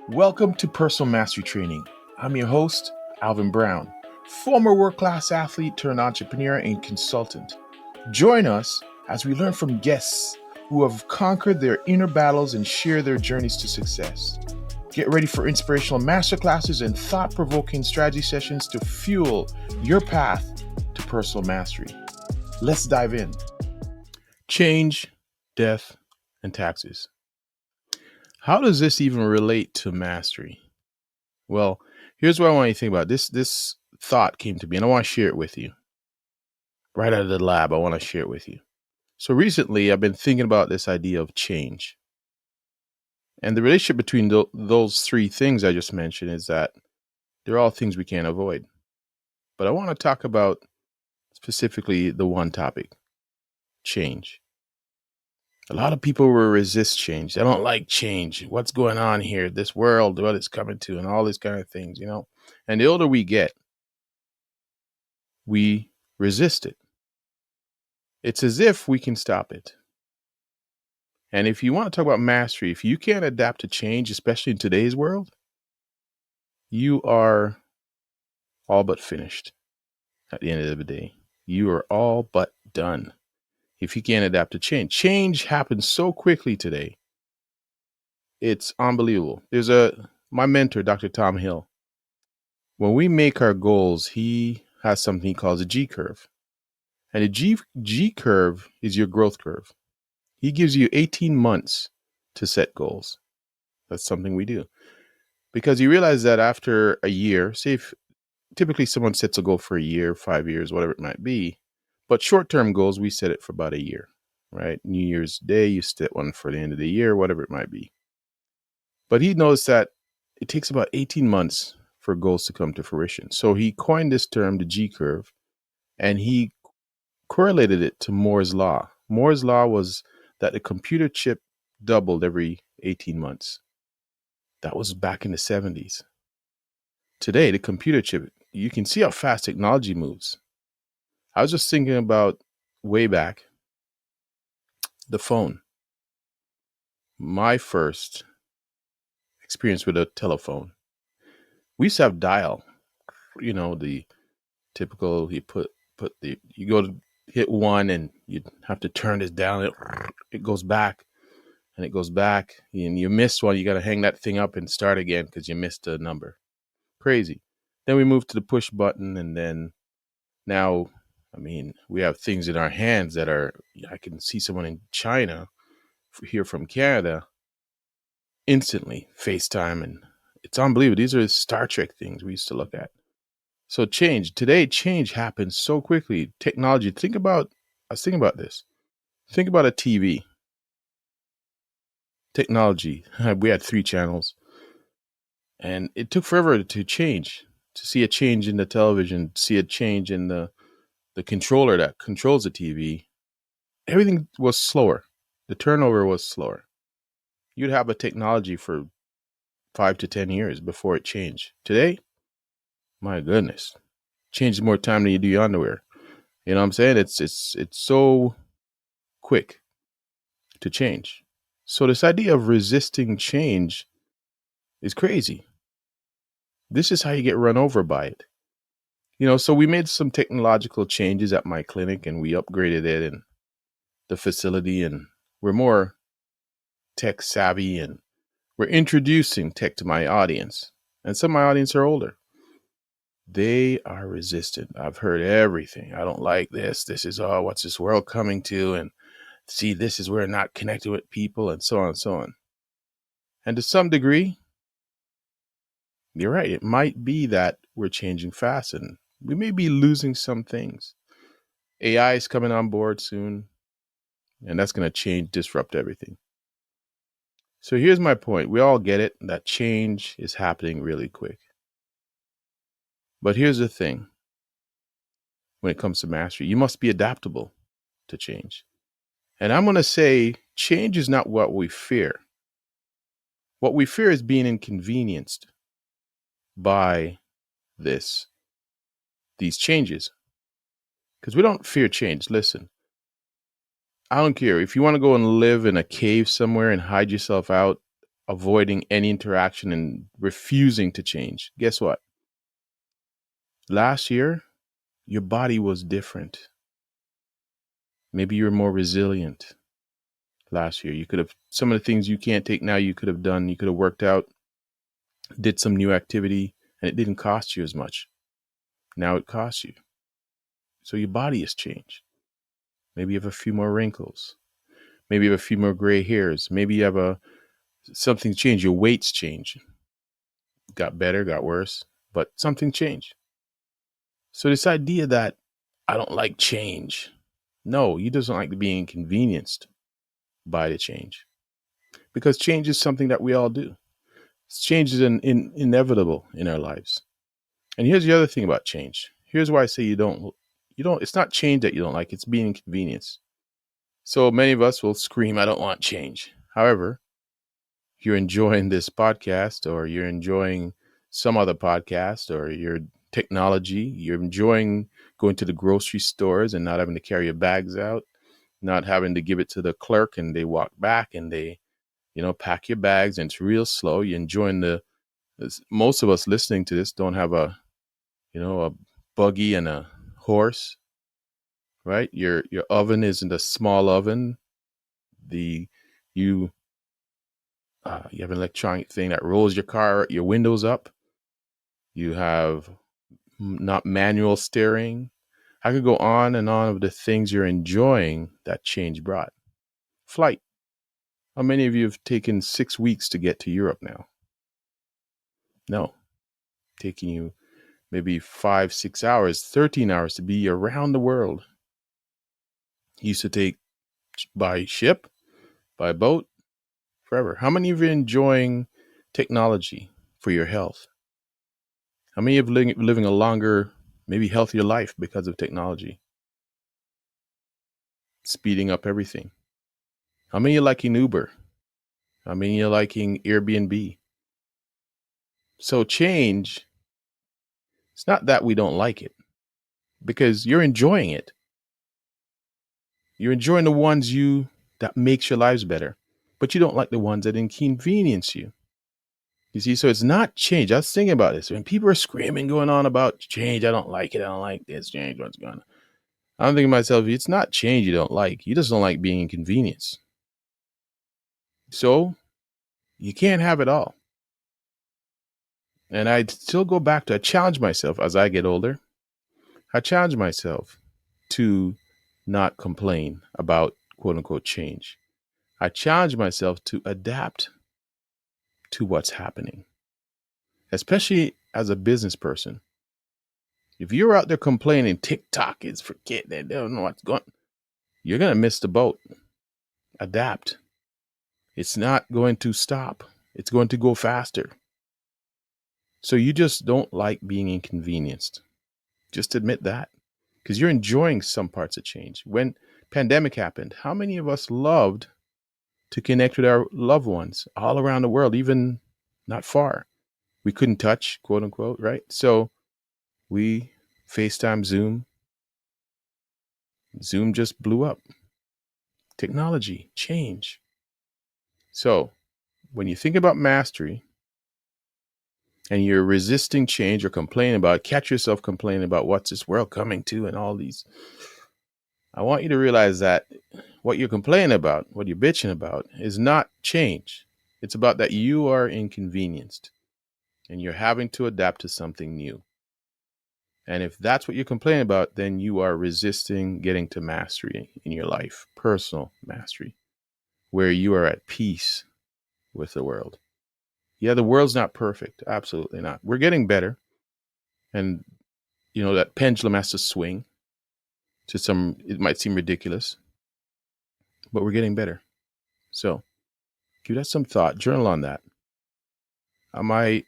Welcome to Personal Mastery Training. I'm your host, Alvin Brown, former world-class athlete turned entrepreneur and consultant. Join us as we learn from guests who have conquered their inner battles and share their journeys to success. Get ready for inspirational masterclasses and thought-provoking strategy sessions to fuel your path to personal mastery. Let's dive in. Change, death, and taxes. How does this even relate to mastery? Well, here's what I want you to think about. This thought came to me, and I want to share it with you. Right out of the lab, I want to share it with you. So recently, I've been thinking about this idea of change. And the relationship between those three things I just mentioned is that they're all things we can't avoid. But I want to talk about specifically the one topic, change. A lot of people will resist change. They don't like change. What's going on here? This world, what it's coming to, and all these kind of things, And the older we get, we resist it. It's as if we can stop it. And if you want to talk about mastery, if you can't adapt to change, especially in today's world, you are all but finished at the end of the day. You are all but done if you can't adapt to change. Change happens so quickly today. It's unbelievable. My mentor, Dr. Tom Hill, when we make our goals, he has something he calls a G curve. And a G curve is your growth curve. He gives you 18 months to set goals. That's something we do. Because you realize that after a year, say if typically someone sets a goal for a year, 5 years, whatever it might be. But short-term goals, we set it for about a year, right? New Year's Day, you set one for the end of the year, whatever it might be. But he knows that it takes about 18 months for goals to come to fruition. So he coined this term, the G curve, and he correlated it to Moore's law. Moore's law was that the computer chip doubled every 18 months. That was back in the 70s. Today, the computer chip, you can see how fast technology moves. I was just thinking about way back, the phone. My first experience with a telephone. We used to have dial, the typical, you go to hit one and you'd have to turn this down. It goes back and it goes back. And you missed one, you got to hang that thing up and start again because you missed a number. Crazy. Then we moved to the push button, and then now, we have things in our hands that I can see someone in China here from Canada instantly, FaceTime, and it's unbelievable. These are Star Trek things we used to look at. So today change happens so quickly. Technology, I was thinking about this. Think about a TV. Technology, we had 3 channels, and it took forever to change. To see a change in the television, see a change in the controller that controls the TV, everything was slower. The turnover was slower. You'd have a technology for 5 to 10 years before it changed. Today, my goodness, changes more time than you do your underwear. You know what I'm saying? It's so quick to change. So this idea of resisting change is crazy. This is how you get run over by it. So we made some technological changes at my clinic, and we upgraded it and the facility, and we're more tech savvy, and we're introducing tech to my audience. And some of my audience are older. They are resistant. I've heard everything. I don't like this. This is, what's this world coming to? And see, this is where not connecting with people, and so on and so on. And to some degree, you're right. It might be that we're changing fast and we may be losing some things. AI is coming on board soon, and that's going to disrupt everything. So here's my point. We all get it, that change is happening really quick. But here's the thing. When it comes to mastery, you must be adaptable to change. And I'm going to say change is not what we fear. What we fear is being inconvenienced by these changes. Because we don't fear change. Listen, I don't care. If you want to go and live in a cave somewhere and hide yourself out avoiding any interaction and refusing to change, guess what? Last year, your body was different. Maybe you're more resilient last year. You could have, some of the things you can't take now, you could have done. You could have worked out, did some new activity, and it didn't cost you as much. Now it costs you. So your body has changed. Maybe you have a few more wrinkles. Maybe you have a few more gray hairs. Maybe you have something changed. Your weight's changed. Got better, got worse, but something changed. So this idea that I don't like change. No, you just don't like being inconvenienced by the change. Because change is something that we all do. Change is inevitable in our lives. And here's the other thing about change. Here's why I say it's not change that you don't like, it's being inconvenienced. So many of us will scream, I don't want change. However, you're enjoying this podcast, or you're enjoying some other podcast, or your technology, you're enjoying going to the grocery stores and not having to carry your bags out, not having to give it to the clerk and they walk back and they, pack your bags, and it's real slow. You're enjoying most of us listening to this don't have a buggy and a horse, right? Your oven isn't a small oven. You have an electronic thing that rolls your windows up. You have not manual steering. I could go on and on of the things you're enjoying that change brought. Flight. How many of you have taken 6 weeks to get to Europe now? No. Taking you maybe 5, 6 hours, 13 hours to be around the world. Used to take by ship, by boat, forever. How many of you are enjoying technology for your health? How many of you are living a longer, maybe healthier life because of technology? Speeding up everything. How many are liking Uber? How many are liking Airbnb? So change, it's not that we don't like it, because you're enjoying it. You're enjoying the ones that makes your lives better, but you don't like the ones that inconvenience you. You see, so it's not change. I was thinking about this. When people are screaming, going on about change, I don't like it, I don't like this, change, what's going on? I'm thinking to myself, it's not change you don't like. You just don't like being inconvenienced. So you can't have it all. And I still go back to, I challenge myself as I get older. I challenge myself to not complain about quote unquote change. I challenge myself to adapt to what's happening, especially as a business person. If you're out there complaining, TikTok is forget that they don't know what's going on, you're going to miss the boat. Adapt. It's not going to stop. It's going to go faster. So you just don't like being inconvenienced. Just admit that, because you're enjoying some parts of change. When pandemic happened, how many of us loved to connect with our loved ones all around the world, even not far? We couldn't touch, quote unquote, right? So we FaceTime, Zoom. Zoom just blew up. Technology, change. So when you think about mastery and you're resisting change or complaining about, catch yourself complaining about what's this world coming to and all these. I want you to realize that what you're complaining about, what you're bitching about, is not change. It's about that you are inconvenienced and you're having to adapt to something new. And if that's what you're complaining about, then you are resisting getting to mastery in your life, personal mastery, where you are at peace with the world. Yeah, the world's not perfect. Absolutely not. We're getting better. And, that pendulum has to swing to it might seem ridiculous, but we're getting better. So give that some thought. Journal on that. Am I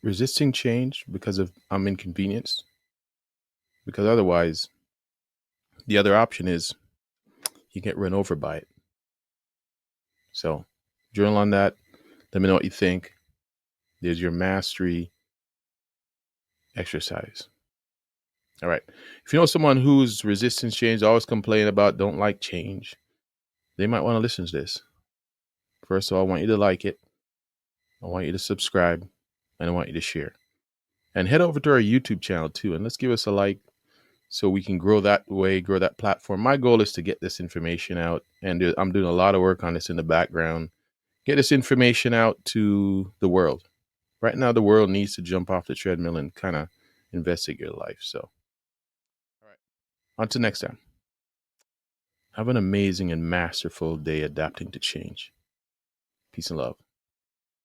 resisting change because I'm inconvenienced? Because otherwise, the other option is you get run over by it. So journal on that. Let me know what you think. There's your mastery exercise. All right. If you know someone who's resisting change, always complain about, don't like change, they might want to listen to this. First of all, I want you to like it. I want you to subscribe, and I want you to share. And head over to our YouTube channel too, and let's give us a like so we can grow that way, grow that platform. My goal is to get this information out, and I'm doing a lot of work on this in the background. Get this information out to the world. Right now, the world needs to jump off the treadmill and kind of investigate your life. So, all right. Until next time, have an amazing and masterful day adapting to change. Peace and love.